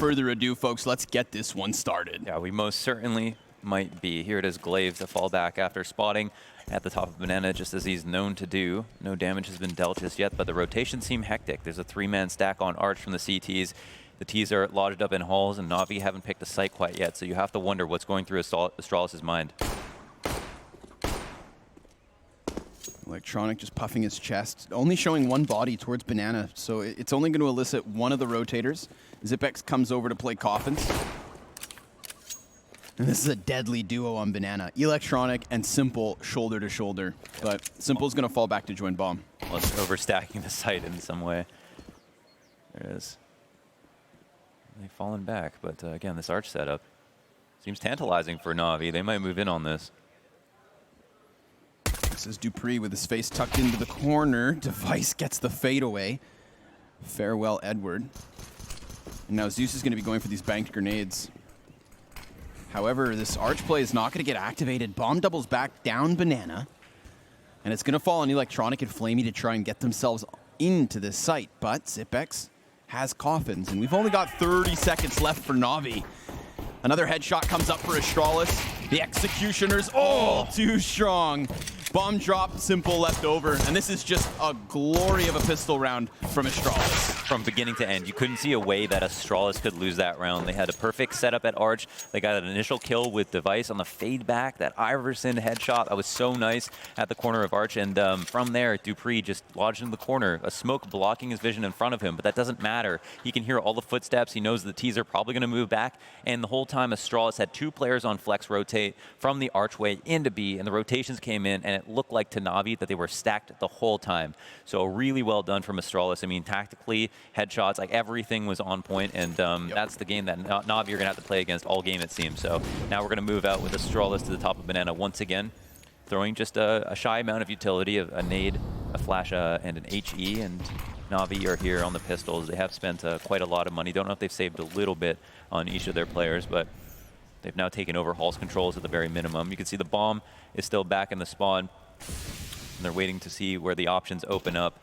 further ado, folks, let's get this one started. Yeah, we most certainly might be. Here it is, Glaive to fall back after spotting at the top of Banana, just as he's known to do. No damage has been dealt just yet, but the rotations seem hectic. There's a 3-man stack on Arch from the CTs. The Ts are lodged up in halls, and NaVi haven't picked a site quite yet, so you have to wonder what's going through Astralis' mind. Electronic just puffing his chest, only showing one body towards Banana, so it's only going to elicit one of the rotators. Zipex comes over to play Coffins. And this is a deadly duo on Banana. Electronic and Simple shoulder to shoulder. But Simple's going to fall back to join Bomb. Plus overstacking the site in some way. There it is. They've fallen back, but again, this Arch setup seems tantalizing for NaVi. They might move in on this. This is Dupree with his face tucked into the corner. Device gets the fadeaway. Farewell, Edward. And now Zeus is going to be going for these banked grenades. However, this Arch play is not going to get activated. Bomb doubles back down Banana. And it's going to fall on Electronic and Flamey to try and get themselves into this site. But Zipex has Coffins, and we've only got 30 seconds left for NaVi. Another headshot comes up for Astralis. The Executioners, too strong. Bomb drop, Simple left over, and this is just a glory of a pistol round from Astralis. From beginning to end, you couldn't see a way that Astralis could lose that round. They had a perfect setup at Arch. They got an initial kill with Device on the fade back. That Iverson headshot, that was so nice at the corner of Arch. And from there, Dupree just lodged in the corner, a smoke blocking his vision in front of him. But that doesn't matter. He can hear all the footsteps. He knows the Ts are probably going to move back. And the whole time, Astralis had 2 players on flex rotate from the archway into B. And the rotations came in, and it looked like to NaVi that they were stacked the whole time. So really well done from Astralis. I mean, tactically, headshots, like everything was on point, and that's the game that NaVi are going to have to play against all game, it seems. So now we're going to move out with Astralis to the top of Banana once again, throwing just a shy amount of utility, a nade, a flash, and an HE, and NaVi are here on the pistols. They have spent quite a lot of money. Don't know if they've saved a little bit on each of their players, but they've now taken over Hall's controls at the very minimum. You can see the bomb is still back in the spawn. And they're waiting to see where the options open up.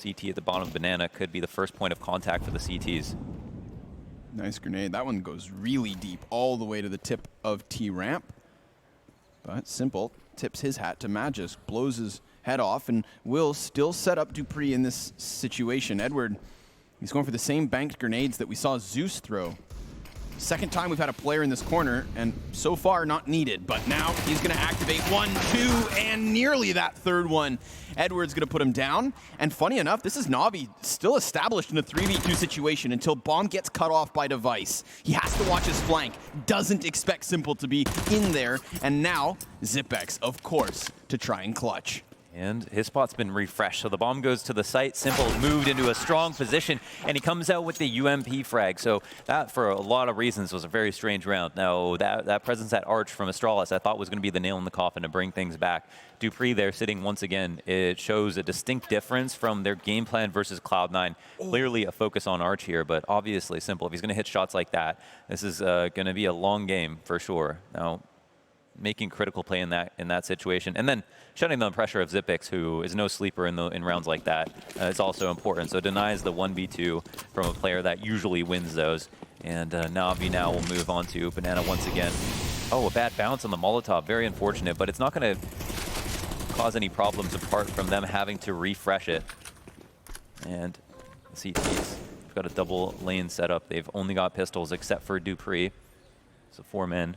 CT at the bottom of Banana could be the first point of contact for the CTs. Nice grenade. That one goes really deep, all the way to the tip of T-ramp. But Simple tips his hat to Magis, blows his head off, and will still set up Dupree in this situation. Edward, he's going for the same banked grenades that we saw Zeus throw. Second time we've had a player in this corner, and so far not needed. But now he's going to activate 1, 2, and nearly that third one. Edward's going to put him down. And funny enough, this is NaVi still established in a 3v2 situation until Bomb gets cut off by Device. He has to watch his flank. Doesn't expect Simple to be in there. And now Zipex, of course, to try and clutch. And his spot's been refreshed, so the bomb goes to the site. Simple moved into a strong position, and he comes out with the UMP frag. So that, for a lot of reasons, was a very strange round. Now, that presence at Arch from Astralis, I thought was going to be the nail in the coffin to bring things back. Dupree there sitting once again. It shows a distinct difference from their game plan versus Cloud9. Clearly a focus on Arch here, but obviously Simple. If he's going to hit shots like that, this is going to be a long game for sure. Now, making critical play in that situation, and then shutting down the pressure of Zipex, who is no sleeper in rounds like that, is also important. So it denies the 1v2 from a player that usually wins those. And NaVi now will move on to Banana once again. Oh, a bad bounce on the Molotov, very unfortunate, but it's not going to cause any problems apart from them having to refresh it. And the CTs have got a double lane setup. They've only got pistols except for Dupree. So 4 men.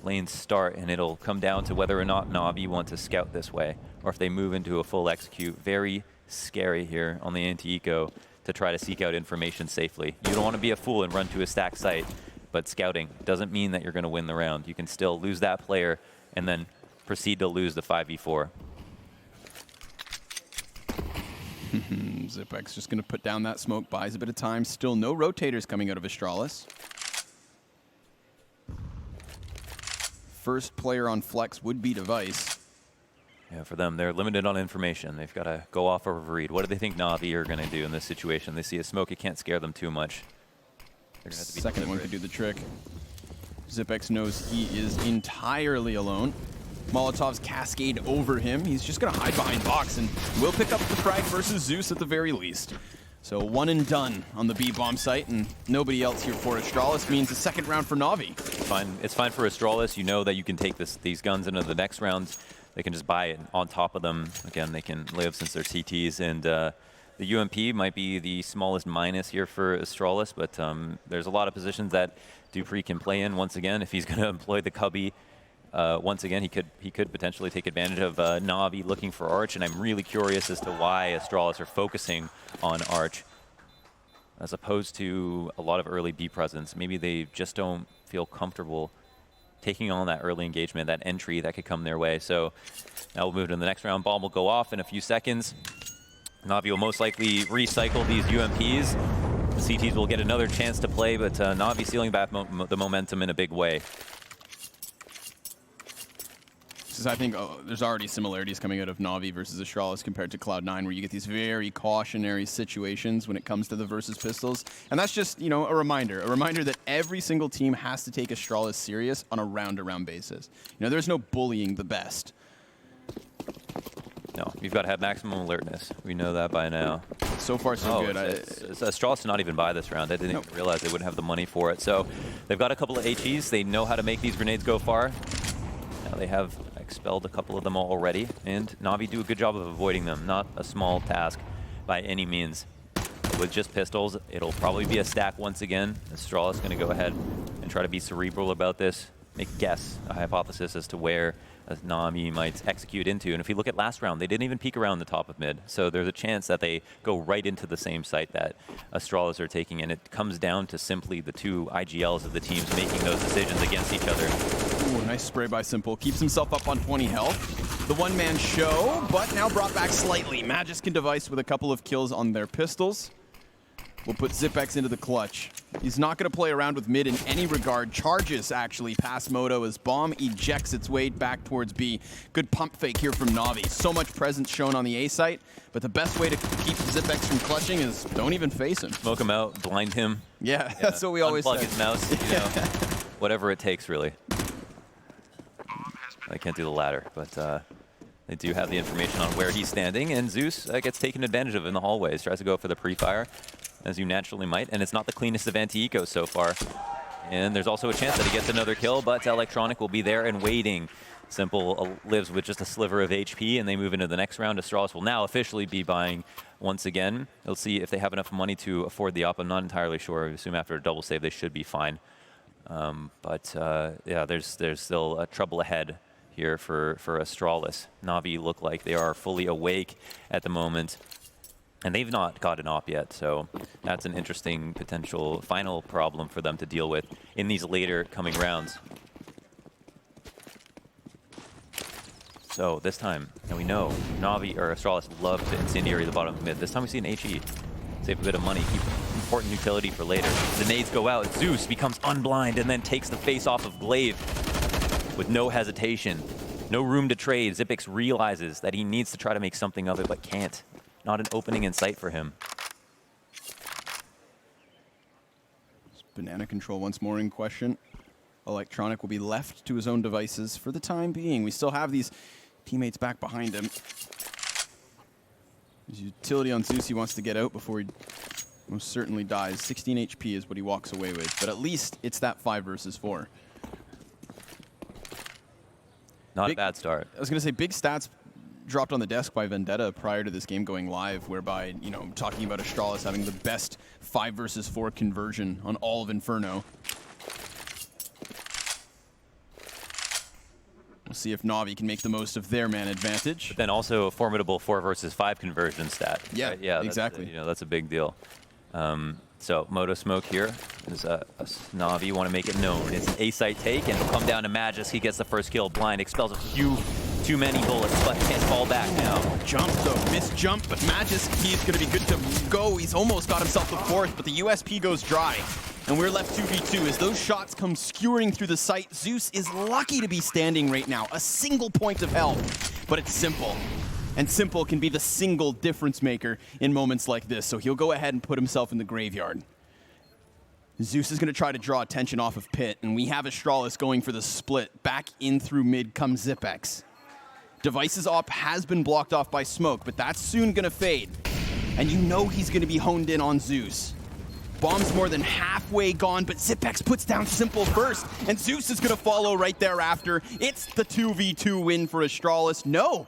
Lanes start, and it'll come down to whether or not NaVi want to scout this way, or if they move into a full execute. Very scary here on the anti-eco to try to seek out information safely. You don't want to be a fool and run to a stacked site, but scouting doesn't mean that you're going to win the round. You can still lose that player and then proceed to lose the 5v4. Zipex just going to put down that smoke, buys a bit of time. Still no rotators coming out of Astralis. First player on flex would be Device. Yeah, for them, they're limited on information. They've got to go off of a read. What do they think NaVi are going to do in this situation? They see a smoke, it can't scare them too much. They're gonna have to be Second one could do the trick. Zipex knows he is entirely alone. Molotovs cascade over him. He's just going to hide behind box and will pick up the frag versus Zeus at the very least. So one and done on the B-bomb site, and nobody else here for Astralis means a second round for NaVi. It's fine for Astralis. You know that you can take these guns into the next round. They can just buy it on top of them. Again, they can live since they're CTs, and the UMP might be the smallest minus here for Astralis, but there's a lot of positions that Dupree can play in once again. If he's going to employ the Cubby once again, he could potentially take advantage of NaVi looking for Arch, and I'm really curious as to why Astralis are focusing on Arch as opposed to a lot of early B presence. Maybe they just don't feel comfortable taking on that early engagement, that entry that could come their way. So now we'll move to the next round. Bomb will go off in a few seconds. NaVi will most likely recycle these UMPs. The CTs will get another chance to play, but NaVi sealing back the momentum in a big way. I think there's already similarities coming out of NaVi versus Astralis compared to Cloud9, where you get these very cautionary situations when it comes to the versus pistols. And that's just, you know, a reminder that every single team has to take Astralis serious on a round-to-round basis. You know, there's no bullying the best. No, you've got to have maximum alertness. We know that by now. So far, so good. Astralis did not even buy this round. They didn't even realize they wouldn't have the money for it. So they've got a couple of HEs. They know how to make these grenades go far. Now they have expelled a couple of them already, and NaVi do a good job of avoiding them. Not a small task by any means. But with just pistols, it'll probably be a stack once again. Astralis is going to go ahead and try to be cerebral about this, make a guess, a hypothesis as to where NaVi might execute into. And if you look at last round, they didn't even peek around the top of mid. So there's a chance that they go right into the same site that Astralis are taking. And it comes down to simply the two IGLs of the teams making those decisions against each other. Ooh, nice spray by Simple. Keeps himself up on 20 health. The one-man show, but now brought back slightly. Magisk can device with a couple of kills on their pistols. We'll put Zipex into the clutch. He's not going to play around with mid in any regard. Charges, actually, past Moto as Bomb ejects its way back towards B. Good pump fake here from NaVi. So much presence shown on the A site, but the best way to keep Zipex from clutching is don't even face him. Smoke him out, blind him. Yeah, that's what we always say. Unplug his mouse, you know, whatever it takes, really. I can't do the latter, but they do have the information on where he's standing, and Zeus gets taken advantage of in the hallways. Tries to go for the pre-fire, as you naturally might, and it's not the cleanest of anti-ecos so far. And there's also a chance that he gets another kill, but Electronic will be there and waiting. Simple lives with just a sliver of HP, and they move into the next round. Astralis will now officially be buying once again. They'll see if they have enough money to afford the op. I'm not entirely sure. I assume after a double save, they should be fine. Yeah, there's still trouble ahead here for Astralis. NaVi look like they are fully awake at the moment, and they've not got an op yet, so that's an interesting potential final problem for them to deal with in these later coming rounds. So this time, and we know NaVi or Astralis love to incendiary the bottom of mid. This time we see an HE. Save a bit of money, keep important utility for later. The nades go out, Zeus becomes unblind and then takes the face off of Glaive with no hesitation. No room to trade. Zipex realizes that he needs to try to make something of it, but can't. Not an opening in sight for him. Banana control once more in question. Electronic will be left to his own devices for the time being. We still have these teammates back behind him. His utility on Zeus, he wants to get out before he most certainly dies. 16 HP is what he walks away with, but at least it's that 5 versus 4. Not a bad start. I was going to say, big stats dropped on the desk by Vendetta prior to this game going live, whereby, you know, talking about Astralis having the best 5 versus 4 conversion on all of Inferno. We'll see if NaVi can make the most of their man advantage. But then also a formidable 4 versus 5 conversion stat. Yeah, right? Yeah, exactly. You know, that's a big deal. So Moto Smoke here is NaVi want to make it known. It's an A-site take, and he'll come down to Magisk. He gets the first kill. Blind expels a few too many bullets, but can't fall back now. Jump though, missed jump, but Magisk, he's going to be good to go. He's almost got himself the 4th, but the USP goes dry. And we're left 2v2 as those shots come skewering through the site. Zeus is lucky to be standing right now. A single point of health, but it's Simple. And Simple can be the single difference maker in moments like this. So he'll go ahead and put himself in the graveyard. Zeus is going to try to draw attention off of Pit, and we have Astralis going for the split. Back in through mid comes Zipex. Devices op has been blocked off by smoke, but that's soon going to fade. and you know he's going to be honed in on Zeus. Bomb's more than halfway gone, but Zipex puts down Simple first, and Zeus is going to follow right thereafter. It's the 2v2 win for Astralis. No,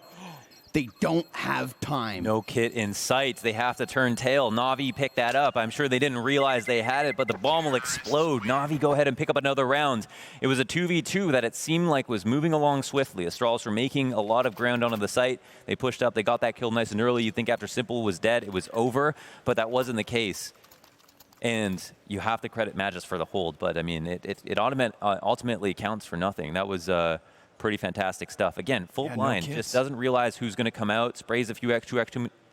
they don't have time. No kit in sight. They have to turn tail. NaVi picked that up. I'm sure they didn't realize they had it, but the bomb will explode. NaVi go ahead and pick up another round. It was a 2v2 that it seemed like was moving along swiftly. Astralis were making a lot of ground onto the site. They pushed up. They got that kill nice and early. You'd think after Simple was dead, it was over, but that wasn't the case. And you have to credit Magus for the hold, but I mean, it ultimately counts for nothing. That was pretty fantastic stuff. Again, full blind, just doesn't realize who's going to come out, sprays a few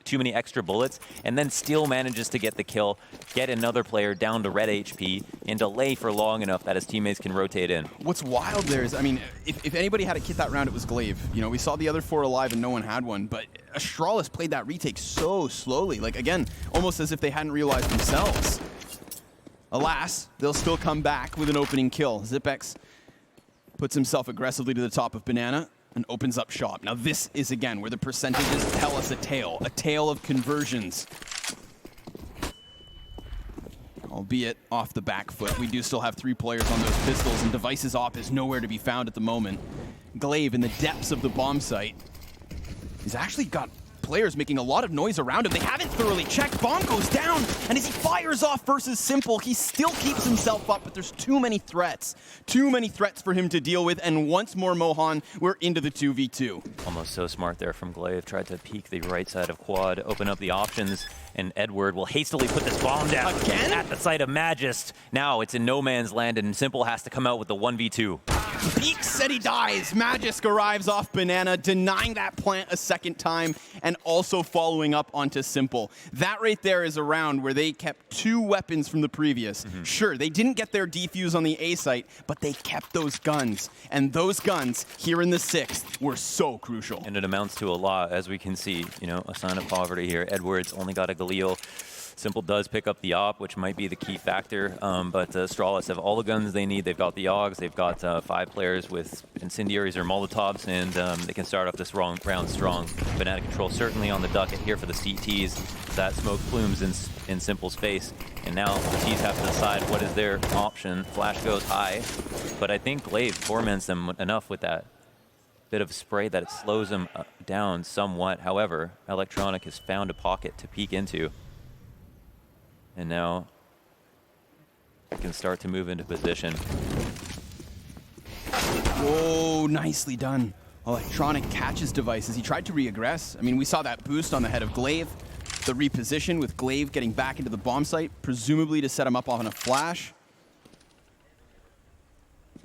too many extra bullets, and then still manages to get the kill, get another player down to red HP, and delay for long enough that his teammates can rotate in. What's wild there is, I mean, if anybody had a kit that round, it was Glaive. You know, we saw the other 4 alive and no one had one, but Astralis played that retake so slowly. Like, again, almost as if they hadn't realized themselves. Alas, they'll still come back with an opening kill. Zipex puts himself aggressively to the top of Banana and opens up shop. Now this is, again, where the percentages tell us a tale of conversions. Albeit off the back foot. We do still have 3 players on those pistols, and Device's op is nowhere to be found at the moment. Glaive, in the depths of the bomb site, he's actually got players making a lot of noise around him. They haven't thoroughly checked. Bomb goes down, and as he fires off versus Simple, he still keeps himself up, but there's too many threats. Too many threats for him to deal with, and once more, Mohan, we're into the 2v2. Almost so smart there from Glaive. Tried to peek the right side of quad, open up the options, and Edward will hastily put this bomb down. Again? At the site of Magus. Now it's in no man's land, and Simple has to come out with the 1v2. Peek said he dies. Magisk arrives off Banana, denying that plant a second time, and also following up onto Simple. That right there is a round where they kept 2 weapons from the previous. Sure, they didn't get their defuse on the A site, but they kept those guns. And those guns, here in the 6th, were so crucial. And it amounts to a lot, as we can see. You know, a sign of poverty here. Edwards only got a Galil. Simple does pick up the op, which might be the key factor, but Astralis have all the guns they need. They've got the AUGs, they've got 5 players with incendiaries or Molotovs, and they can start off this round strong. Banana control certainly on the docket here for the CTs. That smoke plumes in Simple's face, and now the T's have to decide what is their option. Flash goes high, but I think Glaive torments them enough with that bit of spray that it slows them down somewhat. However, Electronic has found a pocket to peek into. And now we can start to move into position. Whoa, nicely done. Electronic catches Devices. He tried to re-aggress. I mean, we saw that boost on the head of Glaive. The reposition with Glaive getting back into the bomb site, presumably to set him up on a flash.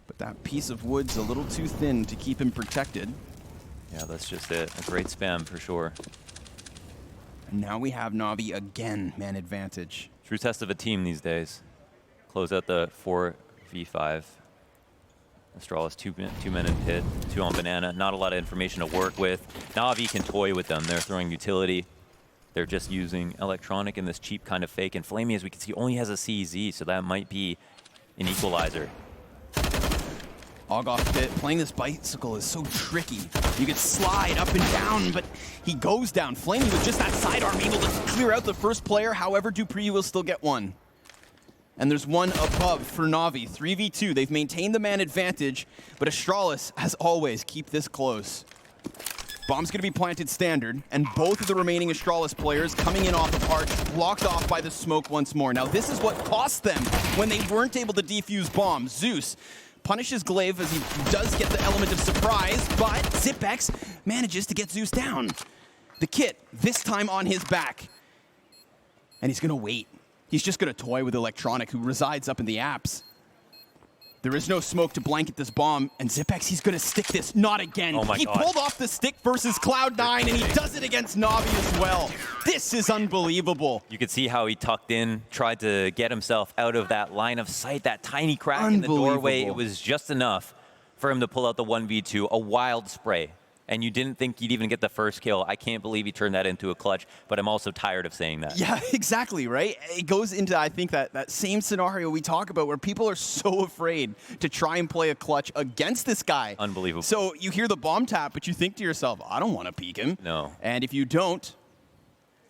But that piece of wood's a little too thin to keep him protected. Yeah, that's just it. A great spam for sure. And now we have NaVi again, man advantage. True test of a team these days. Close out the 4v5. Astralis, 2 men in pit, 2 on Banana. Not a lot of information to work with. NaVi can toy with them. They're throwing utility. They're just using Electronic in this cheap kind of fake. And Flamey, as we can see, only has a CZ, so that might be an equalizer. AUG off pit. Playing this bicycle is so tricky. You could slide up and down, but he goes down. Flamey with just that sidearm able to clear out the first player. However, Dupree will still get one. And there's one above for NaVi. 3v2. They've maintained the man advantage, but Astralis, as always, keep this close. Bomb's going to be planted standard, and both of the remaining Astralis players coming in off of Arch, blocked off by the smoke once more. Now, this is what cost them when they weren't able to defuse Bomb. Zeus punishes Glaive as he does get the element of surprise, but Zipex manages to get Zeus down. The kit, this time on his back. And he's going to wait. He's just going to toy with Electronic, who resides up in the apps. There is no smoke to blanket this bomb, and Zipex, he's going to stick this. Not again. Oh my God. Pulled off the stick versus Cloud9, and he does it against NaVi as well. This is unbelievable. You could see how he tucked in, tried to get himself out of that line of sight, that tiny crack in the doorway. It was just enough for him to pull out the 1v2, a wild spray. And you didn't think you'd even get the first kill. I can't believe he turned that into a clutch, but I'm also tired of saying that. Yeah, exactly, right? It goes into, I think, that same scenario we talk about where people are so afraid to try and play a clutch against this guy. Unbelievable. So you hear the bomb tap, but you think to yourself, I don't want to peek him. No. And if you don't,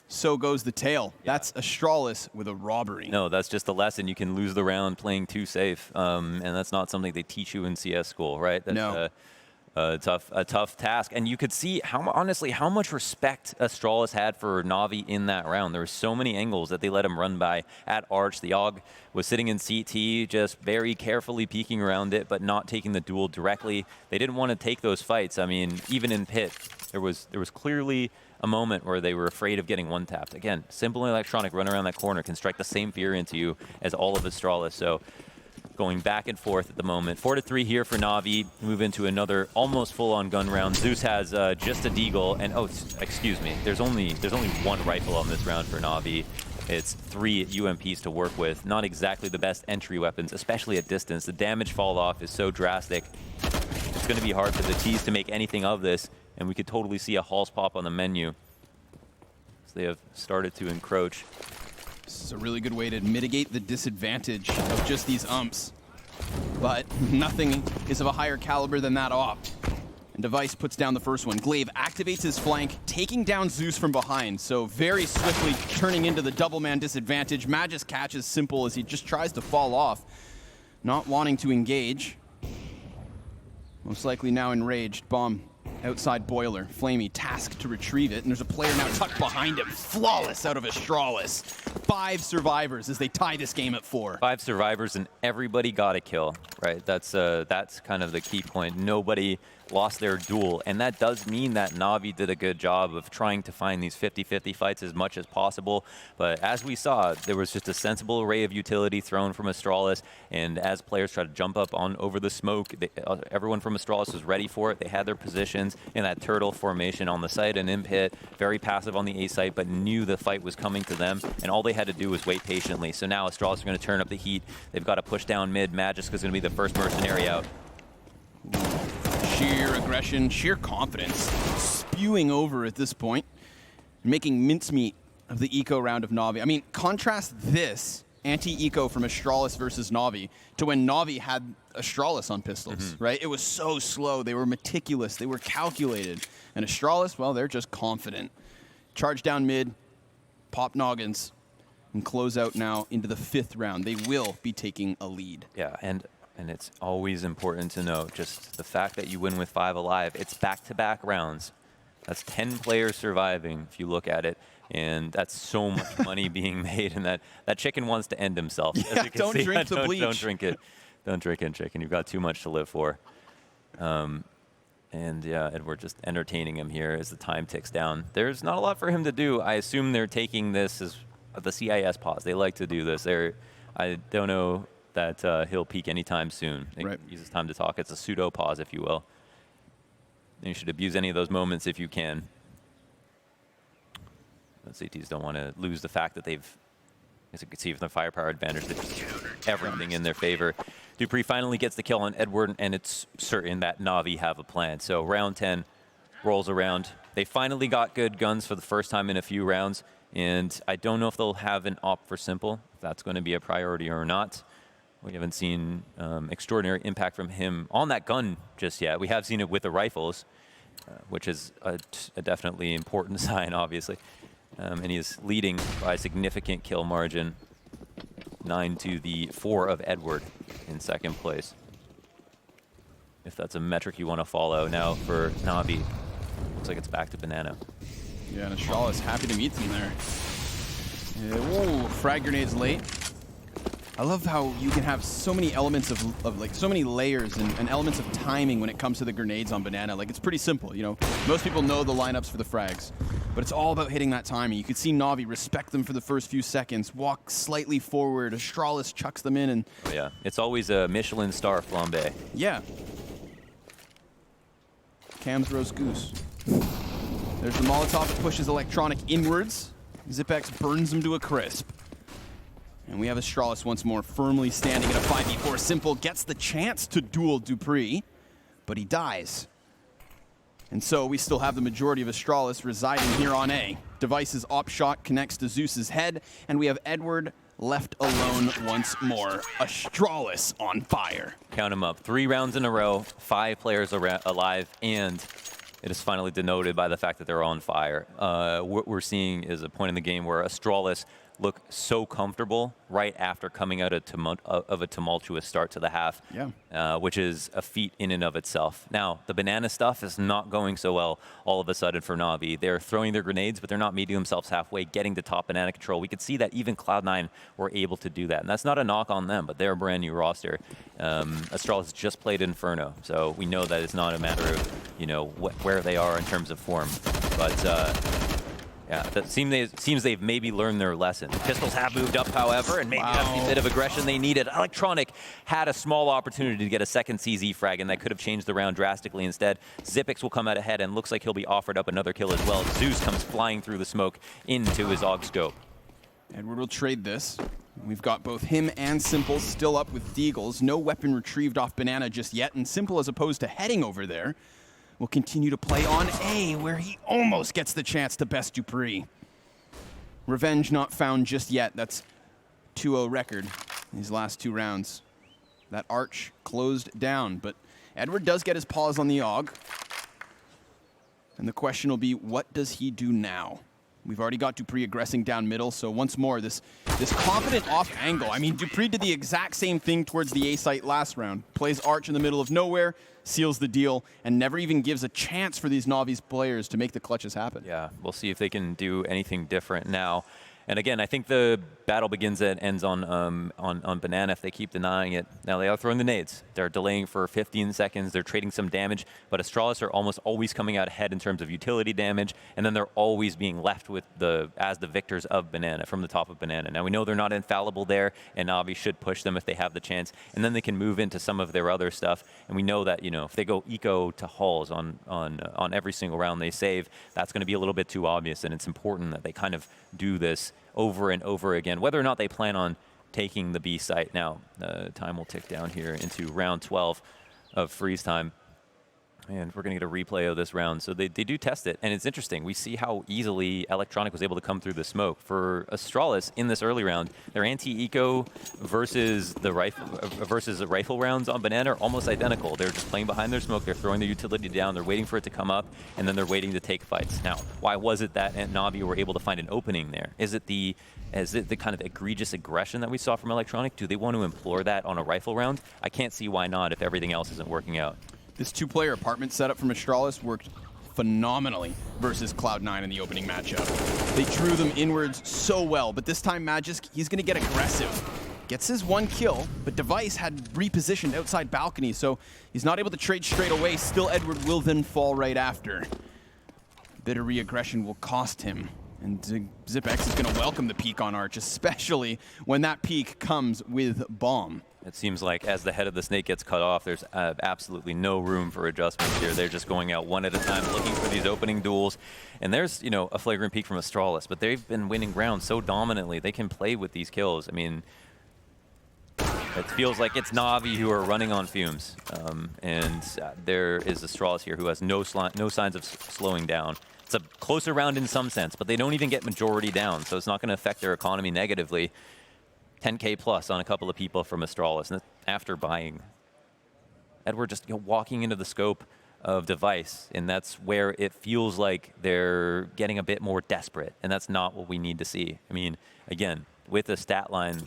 so goes the tail. Yeah. That's Astralis with a robbery. No, that's just a lesson. You can lose the round playing too safe, and that's not something they teach you in CS school, right? That's, no. A tough task. And you could see, honestly, how much respect Astralis had for NaVi in that round. There were so many angles that they let him run by at Arch. The AUG was sitting in CT, just very carefully peeking around it, but not taking the duel directly. They didn't want to take those fights. I mean, even in pit, there was clearly a moment where they were afraid of getting one-tapped. Again, simple electronic run around that corner can strike the same fear into you as all of Astralis. So going back and forth at the moment. 4-3 here for NaVi. Move into another almost full-on gun round. Zeus has just a deagle, and oh, excuse me. There's only one rifle on this round for NaVi. It's 3 UMPs to work with. Not exactly the best entry weapons, especially at distance. The damage fall off is so drastic. It's going to be hard for the T's to make anything of this, and we could totally see a Halls pop on the menu. So they have started to encroach. This is a really good way to mitigate the disadvantage of just these umps. But nothing is of a higher caliber than that op. And Device puts down the first one. Glaive activates his flank, taking down Zeus from behind. So very swiftly turning into the double man disadvantage. Magus catches Simple as he just tries to fall off, not wanting to engage. Most likely now enraged. Bomb outside boiler. Flamey tasked to retrieve it, and there's a player now tucked behind him. Flawless out of Astralis. 5 survivors as they tie this game at 4. 5 survivors and everybody got a kill, right? That's kind of the key point. Nobody lost their duel, and that does mean that NaVi did a good job of trying to find these 50-50 fights as much as possible. But as we saw, there was just a sensible array of utility thrown from Astralis, and as players tried to jump up on over the smoke, everyone from Astralis was ready for it. They had their positions in that turtle formation on the site and in pit, very passive on the A site, but knew the fight was coming to them, and all they had to do was wait patiently. So now Astralis are going to turn up the heat. They've got to push down mid. Magisk is going to be the first mercenary out. Sheer aggression, sheer confidence, spewing over at this point, making mincemeat of the eco round of NaVi. I mean, contrast this anti-eco from Astralis versus NaVi to when NaVi had Astralis on pistols, right? It was so slow. They were meticulous. They were calculated. And Astralis, well, they're just confident. Charge down mid, pop noggins, and close out now into the 5th round. They will be taking a lead. Yeah, and it's always important to note just the fact that you win with 5 alive. It's back-to-back rounds. That's 10 players surviving, if you look at it. And that's so much money being made. And that chicken wants to end himself. Yeah, don't drink the bleach. Don't drink it. Don't drink it, chicken. You've got too much to live for. And yeah, and we're just entertaining him here as the time ticks down. There's not a lot for him to do. I assume they're taking this as the CIS pause. They like to do this. I don't know that he'll peak anytime soon. Right. Use his time to talk. It's a pseudo pause, if you will. And you should abuse any of those moments if you can. The CTs don't want to lose the fact that they've, as you can see from the firepower advantage, they've everything in their favor. dupreeh finally gets the kill on Edward, and it's certain that NaVi have a plan. So round 10 rolls around. They finally got good guns for the first time in a few rounds, and I don't know if they'll have an op for Simple, if that's going to be a priority or not. We haven't seen extraordinary impact from him on that gun just yet. We have seen it with the rifles, which is a definitely important sign, obviously. And he is leading by a significant kill margin, 9-4 of Edward in 2nd place. If that's a metric you want to follow now for NaVi, looks like it's back to Banana. Yeah, and Astralis happy to meet them there. Yeah, whoa, frag grenades late. I love how you can have so many elements of like so many layers and elements of timing when it comes to the grenades on Banana. Like, it's pretty simple, you know. Most people know the lineups for the frags, but it's all about hitting that timing. You could see NaVi respect them for the first few seconds, walk slightly forward. Astralis chucks them in, and oh, yeah, it's always a Michelin star flambe. Yeah. Cam's roast goose. There's the Molotov that pushes Electronic inwards. Zipex burns him to a crisp. And we have Astralis once more firmly standing at a 5v4. Simple gets the chance to duel dupreeh, but he dies. And so we still have the majority of Astralis residing here on A. Device's op shot connects to Zeus's head, and we have Edward left alone once more. Astralis on fire. Count them up. 3 rounds in a row, 5 players alive, and It is finally denoted by the fact that they're on fire. What we're seeing is a point in the game where Astralis look so comfortable right after coming out of a tumultuous start to the half, which is a feat in and of itself. Now, the banana stuff is not going so well all of a sudden for NaVi. They're throwing their grenades, but they're not meeting themselves halfway, getting to top banana control. We could see that even Cloud9 were able to do that. And that's not a knock on them, but they're a brand new roster. Astralis just played Inferno, so we know that it's not a matter of, you know, where they are in terms of form. But yeah, that seems they've maybe learned their lesson. Pistols have moved up, however, and maybe that's the bit of aggression they needed. Electronic had a small opportunity to get a second CZ frag, and that could have changed the round drastically. Instead, Xyp9x will come out ahead, and looks like he'll be offered up another kill as well. Zeus comes flying through the smoke into his AUG scope. Edward will trade this. We've got both him and Simple still up with Deagles. No weapon retrieved off Banana just yet, and Simple, as opposed to heading over there, will continue to play on A, where he almost gets the chance to best Dupree. Revenge not found just yet. That's 2-0 record in these last 2 rounds. That arch closed down, but Edward does get his paws on the AUG. And the question will be, what does he do now? We've already got Dupree aggressing down middle, so once more, this confident off angle. I mean, Dupree did the exact same thing towards the A site last round. Plays arch in the middle of nowhere, seals the deal, and never even gives a chance for these Navi's players to make the clutches happen. Yeah, we'll see if they can do anything different now. And again, I think the battle begins and ends on Banana if they keep denying it. Now, they are throwing the nades. They're delaying for 15 seconds. They're trading some damage. But Astralis are almost always coming out ahead in terms of utility damage. And then they're always being left with as the victors of Banana, from the top of Banana. Now, we know they're not infallible there, and NaVi should push them if they have the chance. And then they can move into some of their other stuff. And we know that, you know, if they go eco to hulls on every single round they save, that's going to be a little bit too obvious. And it's important that they kind of do this over and over again, whether or not they plan on taking the B site. Now, time will tick down here into round 12 of freeze time. And we're going to get a replay of this round. So they do test it, and it's interesting. We see how easily Electronic was able to come through the smoke. For Astralis in this early round, their anti-eco versus the rifle rounds on Banana are almost identical. They're just playing behind their smoke. They're throwing their utility down. They're waiting for it to come up, and then they're waiting to take fights. Now, why was it that NaVi were able to find an opening there? Is it the kind of egregious aggression that we saw from Electronic? Do they want to implore that on a rifle round? I can't see why not if everything else isn't working out. This 2-player apartment setup from Astralis worked phenomenally versus Cloud9 in the opening matchup. They drew them inwards so well, but this time Magisk, he's going to get aggressive. Gets his 1 kill, but Device had repositioned outside balcony, so he's not able to trade straight away. Still, Edward will then fall right after. A bit of re-aggression will cost him, and Xyp9x is going to welcome the peek on Arch, especially when that peek comes with Bomb. It seems like as the head of the snake gets cut off, there's absolutely no room for adjustments here. They're just going out one at a time, looking for these opening duels. And there's, you know, a flagrant peek from Astralis, but they've been winning rounds so dominantly. They can play with these kills. I mean, it feels like it's NaVi who are running on fumes. There is Astralis here who has no signs of slowing down. It's a closer round in some sense, but they don't even get majority down, so it's not going to affect their economy negatively. 10K plus on a couple of people from Astralis, and after buying. Edward just walking into the scope of Device, and that's where it feels like they're getting a bit more desperate, and that's not what we need to see. I mean, again, with a stat line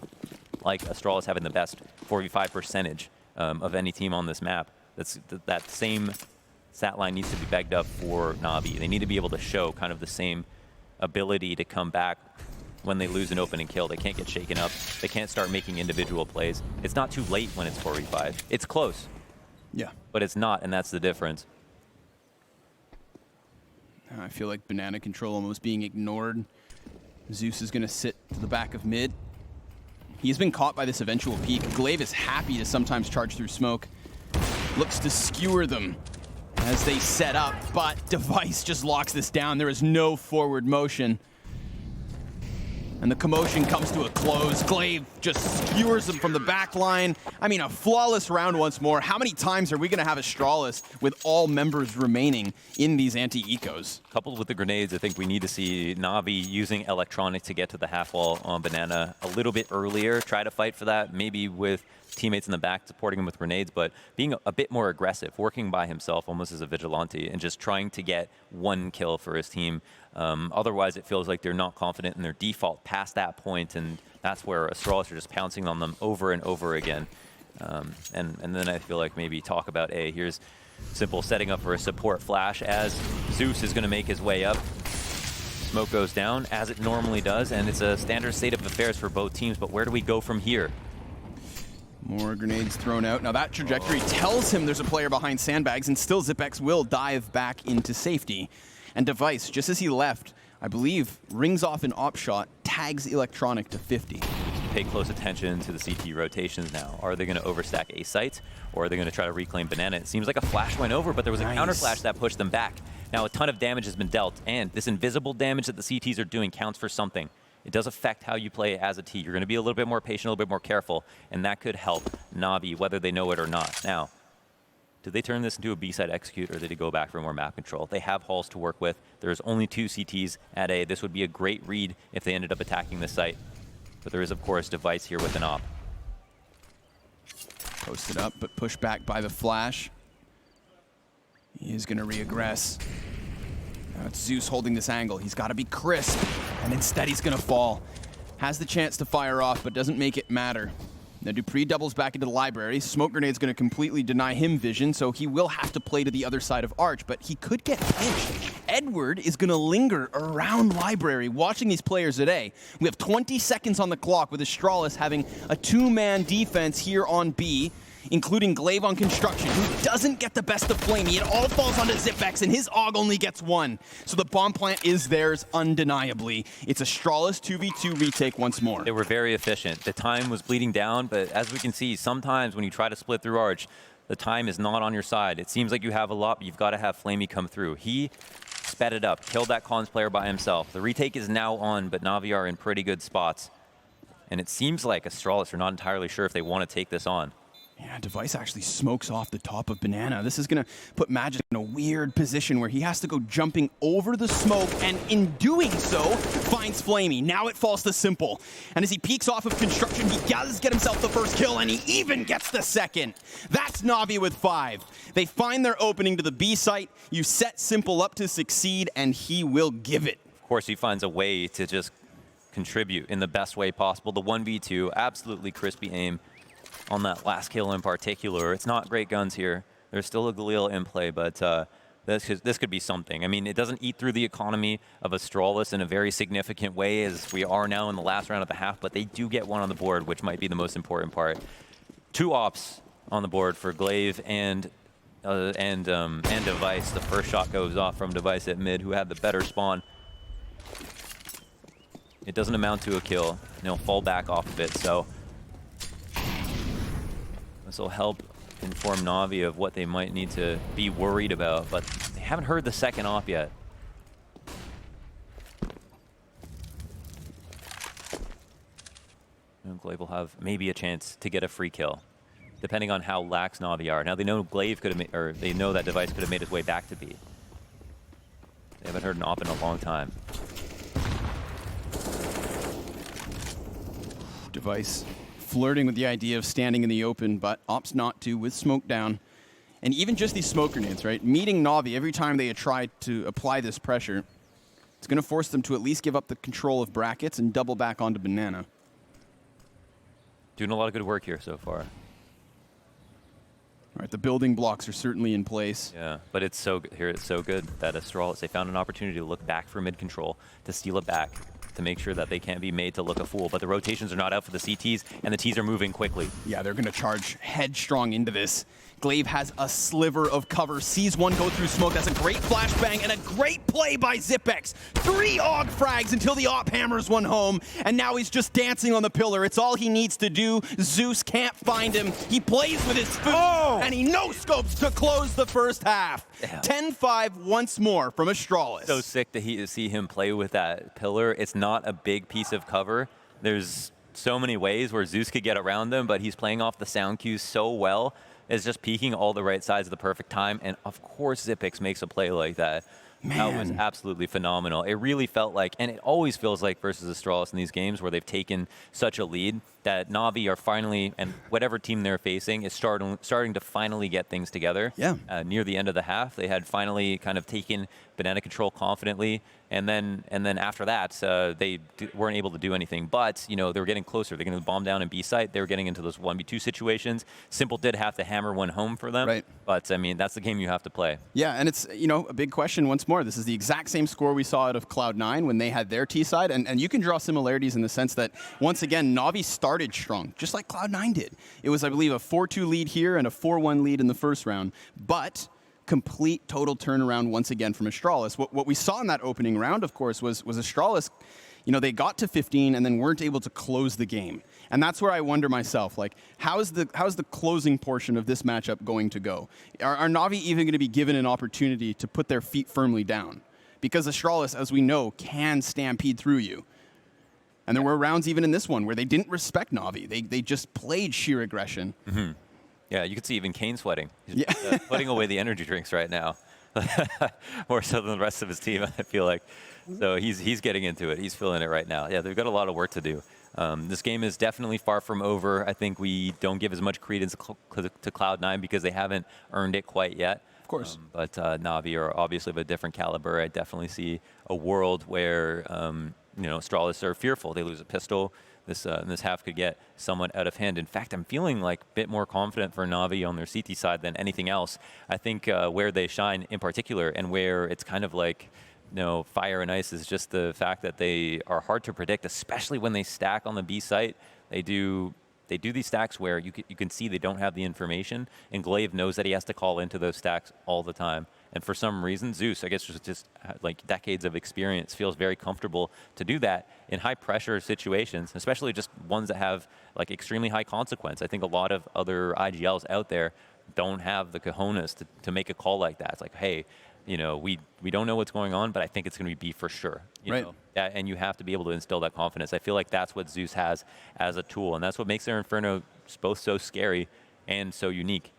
like Astralis having the best 4v5 percentage of any team on this map, that same stat line needs to be begged up for NaVi. They need to be able to show kind of the same ability to come back when they lose an opening kill. They can't get shaken up. They can't start making individual plays. It's not too late when it's 4v5. It's close. Yeah. But it's not, and that's the difference. I feel like banana control almost being ignored. Zeus is going to sit to the back of mid. He's been caught by this eventual peek. Glaive is happy to sometimes charge through smoke. Looks to skewer them as they set up, but Device just locks this down. There is no forward motion. And the commotion comes to a close. Glaive just skewers them from the back line. I mean, a flawless round once more. How many times are we going to have Astralis with all members remaining in these anti-ecos? Coupled with the grenades, I think we need to see NaVi using Electronic to get to the half wall on Banana a little bit earlier. Try to fight for that, maybe with teammates in the back supporting him with grenades, but being a bit more aggressive, working by himself almost as a vigilante, and just trying to get one kill for his team. Otherwise, it feels like they're not confident in their default past that point, and that's where Astralis are just pouncing on them over and over again. And then I feel like maybe talk about here's Simple setting up for a support flash as Zeus is going to make his way up. Smoke goes down, as it normally does, and it's a standard state of affairs for both teams, but where do we go from here? More grenades thrown out. Now that trajectory tells him there's a player behind sandbags, and still ZipX will dive back into safety. And Device, just as he left, I believe, rings off an op shot, tags Electronic to 50. Pay close attention to the CT rotations now. Are they going to overstack A site, or are they going to try to reclaim Banana? It seems like a flash went over, but there was a counter flash that pushed them back. Now a ton of damage has been dealt, and this invisible damage that the CTs are doing counts for something. It does affect how you play as a T. You're going to be a little bit more patient, a little bit more careful, and that could help NaVi, whether they know it or not. Now, did they turn this into a B-side execute, or did they go back for more map control? They have halls to work with. There's only 2 CTs at A. This would be a great read if they ended up attacking this site. But there is, of course, Device here with an op. Posted up, but pushed back by the flash. He is going to reaggress. Now it's Zeus holding this angle. He's got to be crisp, and instead he's going to fall. Has the chance to fire off, but doesn't make it matter. Now Dupree doubles back into the library. Smoke Grenade's going to completely deny him vision, so he will have to play to the other side of Arch, but he could get pinched. Edward is going to linger around library, watching these players at A. We have 20 seconds on the clock, with Astralis having a 2-man defense here on B, including Glaive on construction, who doesn't get the best of Flamey. It all falls onto ZipX, and his AUG only gets 1. So the bomb plant is theirs undeniably. It's Astralis 2v2 retake once more. They were very efficient. The time was bleeding down, but as we can see, sometimes when you try to split through Arch, the time is not on your side. It seems like you have a lot, but you've got to have Flamey come through. He sped it up, killed that Cons player by himself. The retake is now on, but NaVi are in pretty good spots. And it seems like Astralis are not entirely sure if they want to take this on. Yeah, Device actually smokes off the top of Banana. This is going to put Magic in a weird position where he has to go jumping over the smoke, and in doing so, finds Flamey. Now it falls to Simple. And as he peeks off of construction, he does get himself the first kill, and he even gets the second. That's NaVi with 5. They find their opening to the B site. You set Simple up to succeed, and he will give it. Of course, he finds a way to just contribute in the best way possible. The 1v2, absolutely crispy aim on that last kill in particular. It's not great guns here. There's still a Galil in play, but this could be something. I mean, it doesn't eat through the economy of Astralis in a very significant way, as we are now in the last round of the half, but they do get 1 on the board, which might be the most important part. 2 ops on the board for Glaive and Device. The first shot goes off from Device at mid, who had the better spawn. It doesn't amount to a kill, and he'll fall back off of it, so this will help inform NaVi of what they might need to be worried about, but they haven't heard the second op yet. And Glaive will have maybe a chance to get a free kill, depending on how lax NaVi are. Now they know Glaive could have, or they know that Device could have made his way back to B. They haven't heard an op in a long time. Device flirting with the idea of standing in the open, but opts not to with smoke down. And even just these smoke grenades, right? Meeting NaVi every time they try to apply this pressure, it's going to force them to at least give up the control of brackets and double back onto Banana. Doing a lot of good work here so far. All right, the building blocks are certainly in place. Yeah, but it's so here. It's so good that Astralis, they found an opportunity to look back for mid control, to steal it back, to make sure that they can't be made to look a fool. But the rotations are not out for the CTs, and the Ts are moving quickly. Yeah, they're going to charge headstrong into this. Glaive has a sliver of cover, sees one go through smoke. That's a great flashbang and a great play by ZipX. 3 AUG frags until the op hammers one home, and now he's just dancing on the pillar. It's all he needs to do. Zeus can't find him. He plays with his foot, and he no-scopes to close the first half. 10-5 once more from Astralis. So sick to see him play with that pillar. It's not a big piece of cover. There's so many ways where Zeus could get around them, but he's playing off the sound cues so well. Is just peeking all the right sides at the perfect time, and of course ZipX makes a play like that. Man. That was absolutely phenomenal. It really felt like, and it always feels like versus Astralis in these games where they've taken such a lead, that NaVi are finally, and whatever team they're facing is starting to finally get things together. Yeah. Near the end of the half, they had finally kind of taken banana control confidently, and then after that, they weren't able to do anything. But they were getting closer. They're getting the bomb down in B site. They were getting into those 1v2 situations. Simple did have to hammer one home for them. Right. But I mean, that's the game you have to play. Yeah, and it's a big question once more. This is the exact same score we saw out of Cloud9 when they had their T side, and you can draw similarities in the sense that once again NaVi started strong, just like Cloud9 did. It was, I believe, a 4-2 lead here and a 4-1 lead in the first round, but complete total turnaround once again from Astralis. What we saw in that opening round, of course, was Astralis. They got to 15 and then weren't able to close the game. And that's where I wonder myself, like, how's the closing portion of this matchup going to go? Are NaVi even going to be given an opportunity to put their feet firmly down? Because Astralis, as we know, can stampede through you. And there were rounds even in this one where they didn't respect NaVi. They just played sheer aggression. Mm-hmm. Yeah, you could see even Kane sweating. He's Yeah. putting away the energy drinks right now. More so than the rest of his team, I feel like. So he's getting into it. He's feeling it right now. Yeah, they've got a lot of work to do. This game is definitely far from over. I think we don't give as much credence to Cloud9 because they haven't earned it quite yet. Of course. But NaVi are obviously of a different caliber. I definitely see a world where Astralis are fearful. They lose a pistol. This half could get somewhat out of hand. In fact, I'm feeling like a bit more confident for NaVi on their CT side than anything else. I think where they shine in particular and where it's kind of like fire and ice is just the fact that they are hard to predict, especially when they stack on the B site. They do these stacks where you can see they don't have the information, and Glaive knows that he has to call into those stacks all the time. And for some reason, Zeus, I guess just like decades of experience, feels very comfortable to do that in high pressure situations, especially just ones that have like extremely high consequence. I think a lot of other IGLs out there don't have the cojones to make a call like that. It's like, hey, we don't know what's going on, but I think it's going to be B for sure. You Right. know? And you have to be able to instill that confidence. I feel like that's what Zeus has as a tool, and that's what makes their Inferno both so scary and so unique.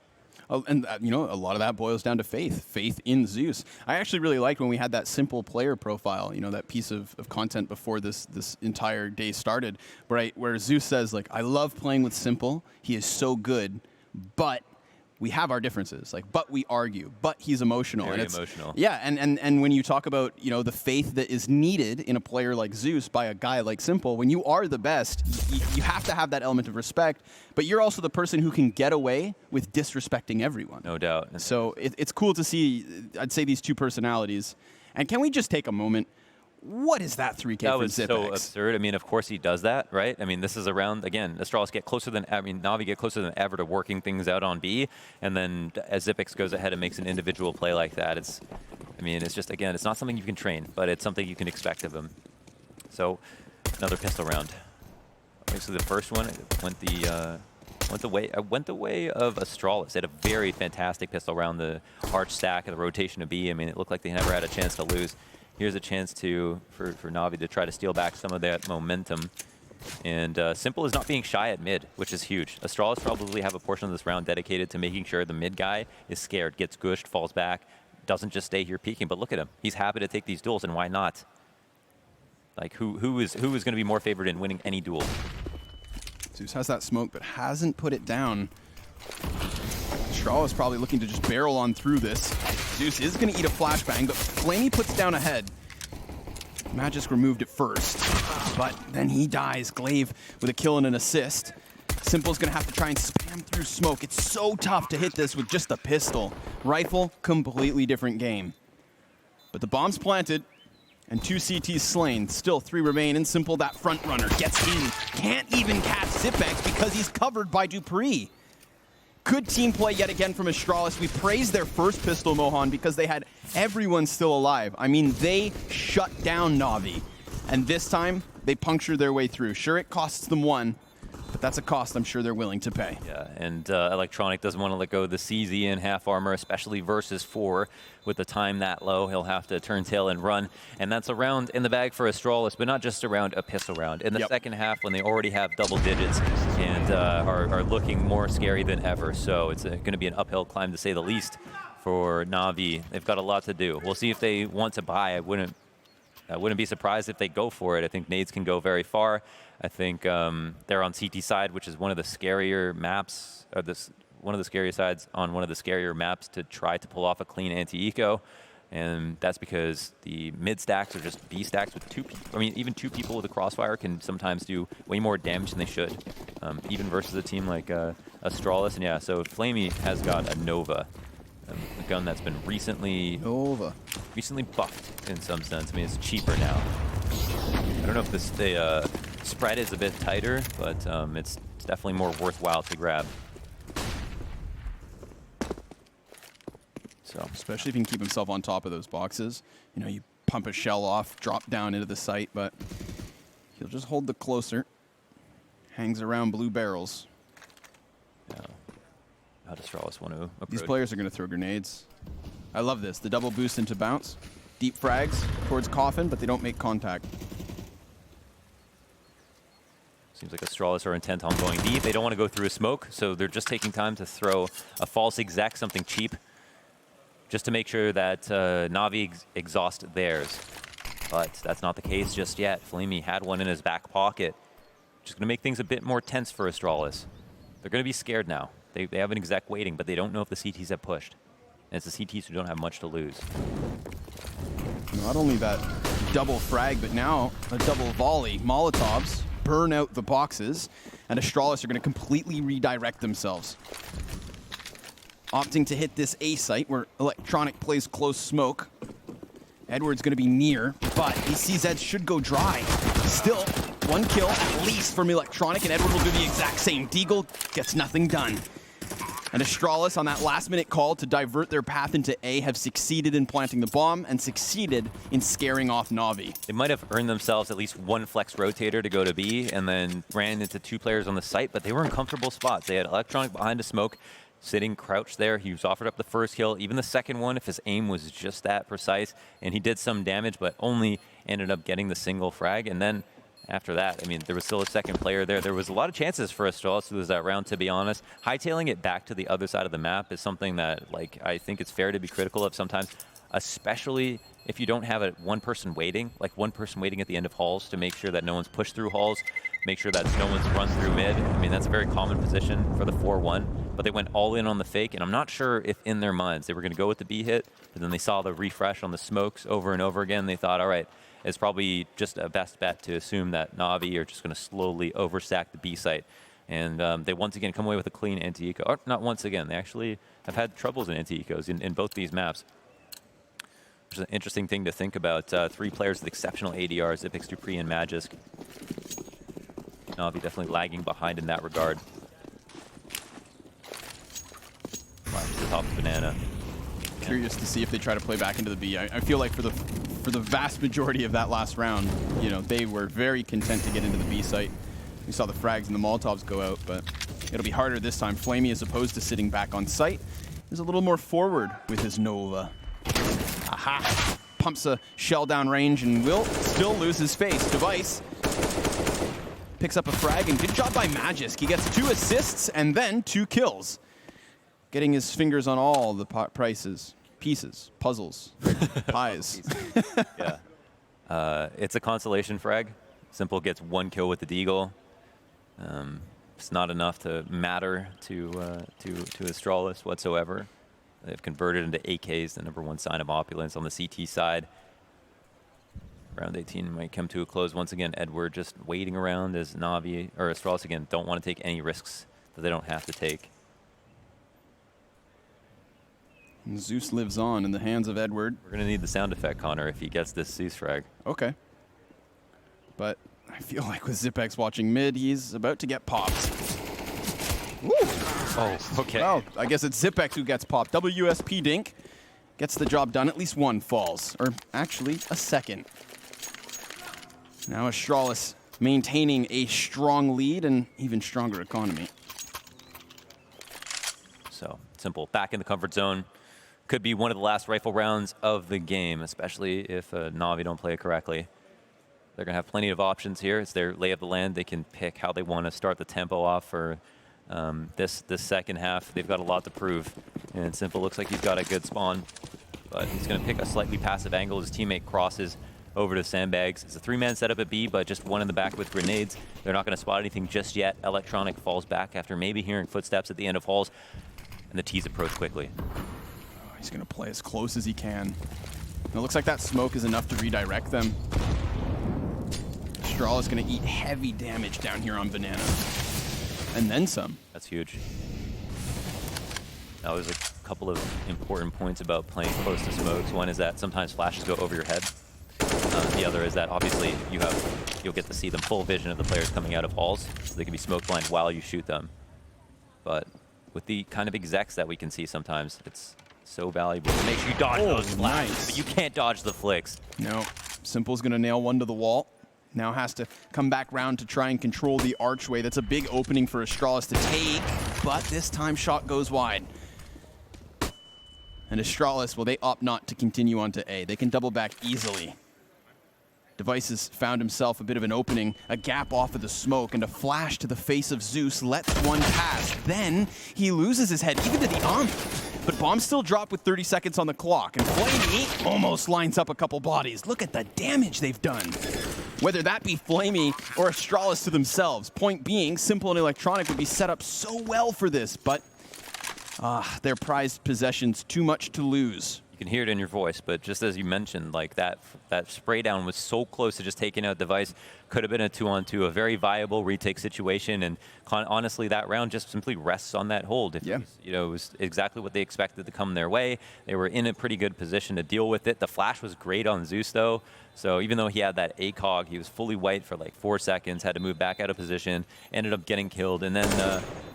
Oh, and a lot of that boils down to faith in Zeus. I actually really liked when we had that simple player profile, that piece of content before this entire day started, where Zeus says, like, I love playing with Simple. He is so good, but we have our differences, but we argue, but he's emotional. Very and emotional. Yeah, and when you talk about, the faith that is needed in a player like Zeus by a guy like Simple, when you are the best, you have to have that element of respect, but you're also the person who can get away with disrespecting everyone. No doubt. So it's cool to see, I'd say, these two personalities. And can we just take a moment? What is that 3K That from was Zipex? so absurd. I mean, of course he does that, right? I mean, this is around, again, Astralis NaVi get closer than ever to working things out on B, and then as Zipex goes ahead and makes an individual play like that, it's just, again, it's not something you can train, but it's something you can expect of him. So, another pistol round. Obviously the first one went the way of Astralis. They had a very fantastic pistol round, the arch stack and the rotation of B. I mean, it looked like they never had a chance to lose. Here's a chance for NaVi to try to steal back some of that momentum. And Simple is not being shy at mid, which is huge. Astralis probably have a portion of this round dedicated to making sure the mid guy is scared, gets gushed, falls back, doesn't just stay here peeking. But look at him. He's happy to take these duels, and why not? Like, who is going to be more favored in winning any duel? Zeus has that smoke, but hasn't put it down. Astralis probably looking to just barrel on through this. Zeus is going to eat a flashbang, but Flamey puts down a head. Magisk removed it first, but then he dies. Glaive with a kill and an assist. Simple's going to have to try and spam through smoke. It's so tough to hit this with just a pistol. Rifle, completely different game. But the bomb's planted, and 2 CTs slain. Still 3 remain, and Simple, that front runner, gets in. Can't even catch Zipex because he's covered by Dupree. Good team play yet again from Astralis. We praised their first pistol, Mohan, because they had everyone still alive. I mean, they shut down NaVi. And this time, they punctured their way through. Sure, it costs them 1, but that's a cost I'm sure they're willing to pay. Yeah, and Electronic doesn't want to let go of the CZ in half armor, especially versus 4. With the time that low, he'll have to turn tail and run. And that's a round in the bag for Astralis, but not just a pistol round. In the second half, when they already have double digits and are looking more scary than ever. So it's going to be an uphill climb, to say the least, for NaVi. They've got a lot to do. We'll see if they want to buy. I wouldn't be surprised if they go for it. I think nades can go very far. I think they're on CT side, which is one of the scarier maps, or one of the scarier sides on one of the scarier maps to try to pull off a clean anti-eco. And that's because the mid stacks are just B stacks with two people. I mean, even two people with a crossfire can sometimes do way more damage than they should, even versus a team like Astralis. And yeah, so Flamey has got a Nova, a gun that's been recently buffed in some sense. I mean, it's cheaper now. I don't know if the spread is a bit tighter, but it's definitely more worthwhile to grab. So, especially if he can keep himself on top of those boxes. You know, you pump a shell off, drop down into the site, but he'll just hold the closer. Hangs around blue barrels. Yeah. How does Astralis want to approach? These players are going to throw grenades. I love this. The double boost into bounce. Deep frags towards Coffin, but they don't make contact. Seems like Astralis are intent on going deep. They don't want to go through a smoke, so they're just taking time to throw a false exec, something cheap, just to make sure that NaVi exhaust theirs. But that's not the case just yet. Flamey had one in his back pocket. Just going to make things a bit more tense for Astralis. They're going to be scared now. They have an exec waiting, but they don't know if the CTs have pushed. And it's the CTs who don't have much to lose. Not only that double frag, but now a double volley. Molotovs burn out the boxes, and Astralis are going to completely redirect themselves. Opting to hit this A site where Electronic plays close smoke. Edward's going to be near, but he sees Ed should go dry. Still, one kill at least from Electronic, and Edward will do the exact same. Deagle gets nothing done. And Astralis, on that last-minute call to divert their path into A, have succeeded in planting the bomb and succeeded in scaring off NaVi. They might have earned themselves at least one flex rotator to go to B and then ran into two players on the site, but they were in comfortable spots. They had Electronic behind a smoke, sitting crouched there. He was offered up the first kill, even the second one, if his aim was just that precise. And he did some damage, but only ended up getting the single frag. And then after that, I mean, there was still a second player there. There was a lot of chances for Astralis to lose that round, to be honest. Hightailing it back to the other side of the map is something that, like, I think it's fair to be critical of sometimes, especially if you don't have one person waiting at the end of halls to make sure that no one's pushed through halls, make sure that no one's run through mid. I mean, that's a very common position for the 4-1, but they went all in on the fake, and I'm not sure if in their minds they were going to go with the B hit, but then they saw the refresh on the smokes over and over again. They thought, all right, it's probably just a best bet to assume that NaVi are just going to slowly overstack the B site. And they once again come away with a clean anti-eco. Or not once again, they actually have had troubles in anti-ecos in both these maps. Which is an interesting thing to think about. Three players with exceptional ADRs, Ipix, Dupree, and Magisk. NaVi definitely lagging behind in that regard. Flashes the top of Banana. Curious to see if they try to play back into the B. I feel like for the vast majority of that last round, you know, they were very content to get into the B site. We saw the frags and the Molotovs go out, but it'll be harder this time. Flamey, as opposed to sitting back on site, is a little more forward with his Nova. Aha! Pumps a shell down range and will still lose his face. Device picks up a frag, and good job by Magisk. He gets 2 assists and then 2 kills. Getting his fingers on all the pieces, puzzles, pies. Yeah. It's a consolation frag. Simple gets 1 kill with the Deagle. It's not enough to matter to Astralis whatsoever. They've converted into AKs, the #1 sign of opulence on the CT side. Round 18 might come to a close once again. Edward just waiting around as NaVi, or Astralis again, don't want to take any risks that they don't have to take. And Zeus lives on in the hands of Edward. We're going to need the sound effect, Connor, if he gets this Zeus frag. Okay. But I feel like with Zipex watching mid, he's about to get popped. Woo! Oh, okay. Well, I guess it's Zipex who gets popped. WSP Dink gets the job done. At least 1 falls. Or actually, a second. Now Astralis maintaining a strong lead and even stronger economy. So, Simple back in the comfort zone. Could be one of the last rifle rounds of the game, especially if NaVi don't play it correctly. They're going to have plenty of options here. It's their lay of the land. They can pick how they want to start the tempo off for this second half. They've got a lot to prove. And Simple looks like he's got a good spawn, but he's going to pick a slightly passive angle. His teammate crosses over to Sandbags. It's a 3-man setup at B, but just one in the back with grenades. They're not going to spot anything just yet. Electronic falls back after maybe hearing footsteps at the end of halls, and the T's approach quickly. Oh, he's going to play as close as he can. And it looks like that smoke is enough to redirect them. Astralis is going to eat heavy damage down here on Banana. And then some. That's huge. Now, there's a couple of important points about playing close to smokes. One is that sometimes flashes go over your head. The other is that obviously you'll get to see the full vision of the players coming out of halls, so they can be smoke blind while you shoot them. But with the kind of execs that we can see sometimes, it's so valuable to make sure you dodge those flashes, nice. but you can't dodge the flicks. No, Simple's going to nail one to the wall. Now has to come back round to try and control the archway. That's a big opening for Astralis to take, but this time shot goes wide. And Astralis, well, they opt not to continue on to A. They can double back easily. Device has found himself a bit of an opening, a gap off of the smoke, and a flash to the face of Zeus lets one pass. Then he loses his head, even to the arm. But bombs still drop with 30 seconds on the clock, and Flamey almost lines up a couple bodies. Look at the damage they've done. Whether that be Flamey or Astralis to themselves. Point being, Simple and Electronic would be set up so well for this, but their prized possessions, too much to lose. You can hear it in your voice, but just as you mentioned, like that spray down was so close to just taking out Device. Could have been a 2-on-2, a very viable retake situation, and honestly, that round just simply rests on that hold. If it was exactly what they expected to come their way. They were in a pretty good position to deal with it. The flash was great on Zeus, though. So even though he had that ACOG, he was fully white for like 4 seconds, had to move back out of position, ended up getting killed, and then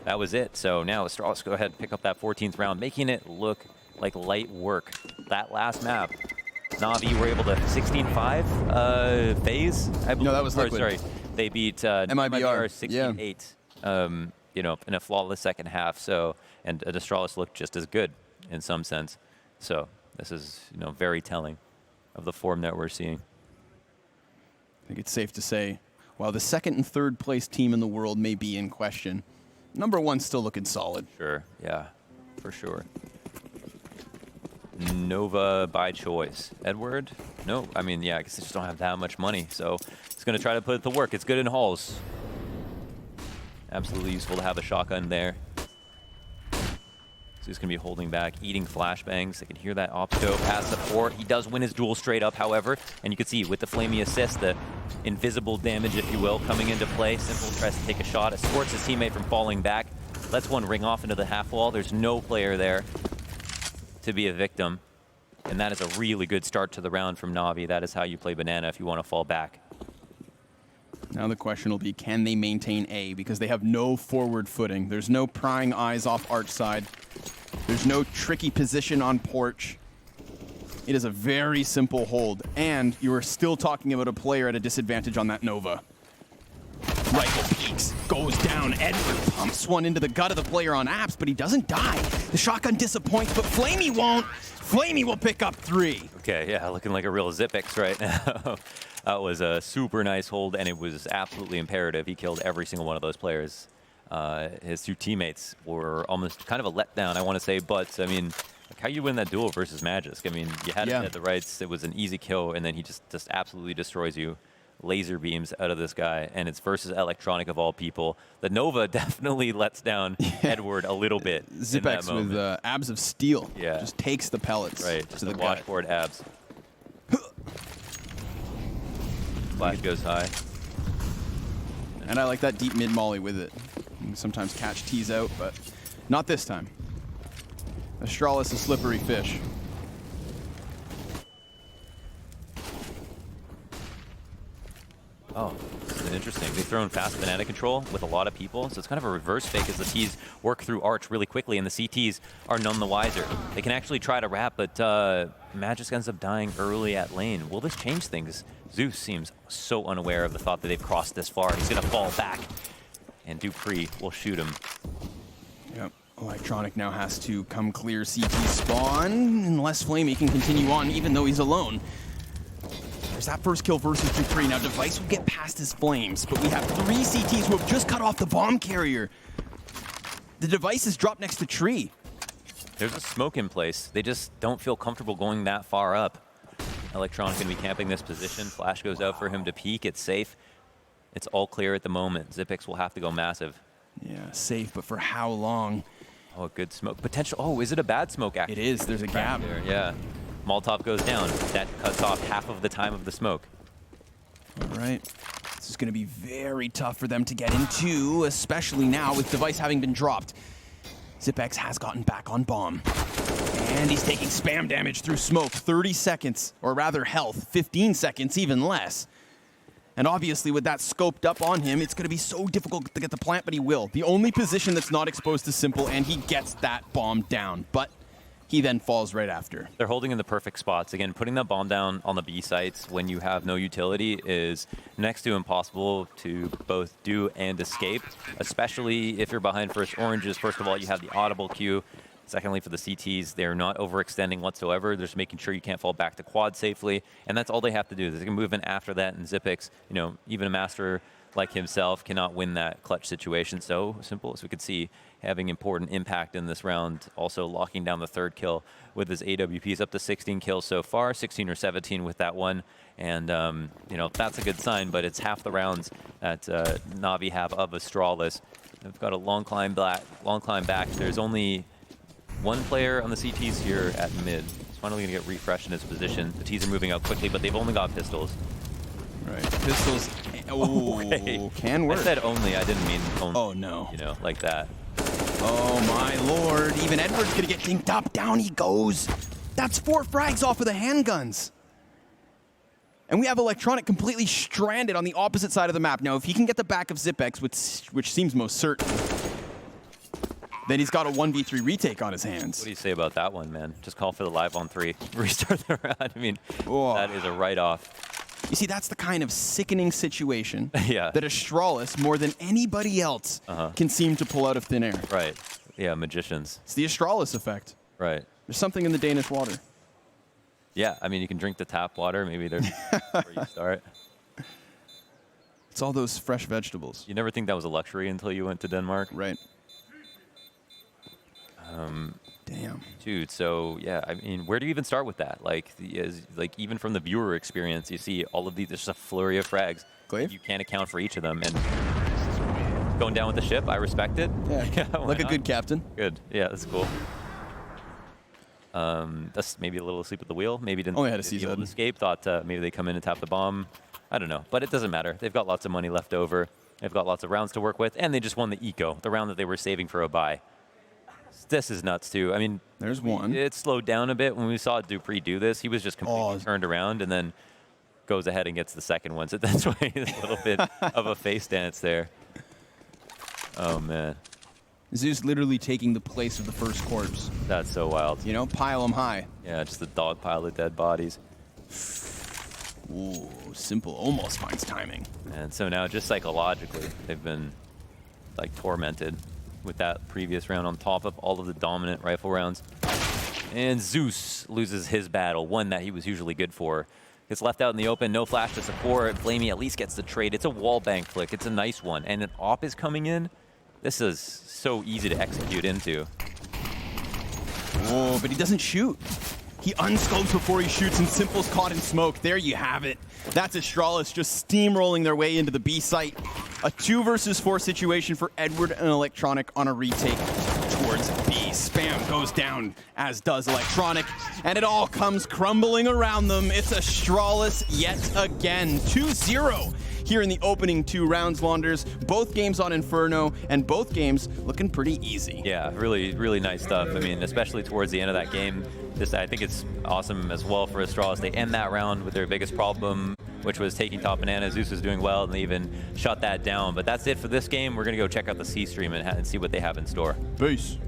that was it. So now Astralis go ahead and pick up that 14th round, making it look like light work. That last map, NaVi were able to 16-5 phase, I believe. No, that was Liquid. Sorry, they beat MIBR 16-8. You know, in a flawless second half. So, and Astralis looked just as good in some sense. So this is very telling of the form that we're seeing. I think it's safe to say, while the second and third place team in the world may be in question, number one's still looking solid. Sure, yeah, for sure. Nova by choice. Edward? No, I mean, yeah, I guess they just don't have that much money, so it's going to try to put it to work. It's good in halls. Absolutely useful to have a shotgun there. So he's going to be holding back, eating flashbangs. They can hear that op scope past the port. He does win his duel straight up, however, and you can see with the Flamey assist, the invisible damage, if you will, coming into play. Simple tries to take a shot, escorts his teammate from falling back, lets one ring off into the half wall. There's no player there to be a victim, and that is a really good start to the round from NaVi. That is how you play Banana if you want to fall back. Now the question will be, can they maintain A? Because they have no forward footing. There's no prying eyes off arch side. There's no tricky position on porch. It is a very simple hold, and you are still talking about a player at a disadvantage on that Nova. Rifle peeks, goes down. Edward pumps one into the gut of the player on apps, but he doesn't die. The shotgun disappoints, but Flamey won't. Flamey will pick up 3. Okay, yeah, looking like a real Zipix right now. That was a super nice hold, and it was absolutely imperative. He killed every single one of those players. His 2 teammates were almost kind of a letdown, I want to say, but I mean, like how you win that duel versus Magisk? I mean, you had it at the rights. It was an easy kill, and then he just absolutely destroys you. Laser beams out of this guy, and it's versus Electronic of all people. The Nova definitely lets down Edward a little bit. Zipex with abs of steel. Yeah. Just takes the pellets to the gut. washboard abs. Flash goes high. And I like that deep mid molly with it. You can sometimes catch T's out, but not this time. Astralis a slippery fish. Oh, this is interesting. They've thrown fast banana control with a lot of people, so it's kind of a reverse fake as the T's work through Arch really quickly, and the CTs are none the wiser. They can actually try to wrap, but Magisk ends up dying early at lane. Will this change things? Zeus seems so unaware of the thought that they've crossed this far. He's going to fall back, and Dupree will shoot him. Yep. Electronic now has to come clear CT spawn, unless Flamey can continue on, even though he's alone. There's that first kill versus Dupree. Now Device will get past his flames, but we have 3 CTs who have just cut off the bomb carrier. The Device is dropped next to tree. There's a smoke in place. They just don't feel comfortable going that far up. Electronic going to be camping this position. Flash goes out for him to peek. It's safe. It's all clear at the moment. Xyp9x will have to go massive. Yeah, safe, but for how long? Oh, good smoke. Potential. Oh, is it a bad smoke, actually? It is. There's a gap. There, yeah. Molotov goes down. That cuts off half of the time of the smoke. All right. This is going to be very tough for them to get into, especially now with device having been dropped. Xyp9x has gotten back on bomb. And he's taking spam damage through smoke. 30 seconds, or rather health. 15 seconds, even less. And obviously, with that scoped up on him, it's going to be so difficult to get the plant, but he will. The only position that's not exposed to Simple, and he gets that bomb down. But he then falls right after. They're holding in the perfect spots. Again, putting that bomb down on the B sites when you have no utility is next to impossible to both do and escape, especially if you're behind first oranges. First of all, you have the audible queue. Secondly, for the CTs, they're not overextending whatsoever. They're just making sure you can't fall back to quad safely, and that's all they have to do. They can move in after that, and Xyp9x, you know, even a master like himself cannot win that clutch situation. So Simple, as we could see, having important impact in this round, also locking down the third kill with his AWPs, up to 16 kills so far, 16 or 17 with that one. And, you know, that's a good sign, but it's half the rounds that NaVi have of Astralis. They've got a long climb back. There's only one player on the CTs here at mid. He's finally going to get refreshed in his position. The T's are moving out quickly, but they've only got pistols. Right. Pistols. Oh, okay. Can work. I said only. I didn't mean only. Oh, no. You know, like that. Oh, my lord. Even Edward's going to get dinked up. Down he goes. That's 4 frags off of the handguns. And we have Electronic completely stranded on the opposite side of the map. Now, if he can get the back of Xyp9x, which seems most certain, then he's got a 1v3 retake on his hands. What do you say about that one, man? Just call for the live on 3. Restart the round. I mean, oh. That is a write-off. You see, that's the kind of sickening situation yeah. that Astralis, more than anybody else, can seem to pull out of thin air. Right. Yeah, magicians. It's the Astralis effect. Right. There's something in the Danish water. Yeah, I mean, you can drink the tap water. Maybe there's where you start. It's all those fresh vegetables. You never think that was a luxury until you went to Denmark. Right. Damn. Dude, so yeah, I mean, where do you even start with that? Like, even from the viewer experience, you see all of these, there's just a flurry of frags. Glaive? You can't account for each of them. And going down with the ship, I respect it. Yeah, like a good captain. Good. Yeah, that's cool. That's maybe a little asleep at the wheel. Maybe didn't Only had a be able to CZ. escape. Thought maybe they come in and tap the bomb. I don't know, but it doesn't matter. They've got lots of money left over. They've got lots of rounds to work with, and they just won the eco, the round that they were saving for a buy. This is nuts too. I mean, there's one. It slowed down a bit when we saw Dupree do this. He was just completely turned around and then goes ahead and gets the second one. So that's why a little bit of a face dance there. Oh man. Zeus literally taking the place of the first corpse. That's so wild. You know, pile them high. Yeah, just a dog pile of dead bodies. Ooh, Simple almost finds timing. And so now just psychologically, they've been like tormented with that previous round on top of all of the dominant rifle rounds. And Zeus loses his battle, one that he was usually good for. Gets left out in the open, no flash to support. Flamey at least gets the trade. It's a wall bank flick. It's a nice one. And an op is coming in. This is so easy to execute into. Oh, but he doesn't shoot. He unscopes before he shoots, and Simple's caught in smoke. There you have it. That's Astralis just steamrolling their way into the B site. A 2 versus 4 situation for Edward and Electronic on a retake towards B. Spam goes down, as does Electronic, and it all comes crumbling around them. It's Astralis yet again. 2-0 here in the opening 2 rounds, Launders. Both games on Inferno, and both games looking pretty easy. Yeah, really, really nice stuff. I mean, especially towards the end of that game. I think it's awesome as well for Astralis. They end that round with their biggest problem, which was taking top banana. Zeus was doing well, and they even shut that down. But that's it for this game. We're going to go check out the C stream and see what they have in store. Peace.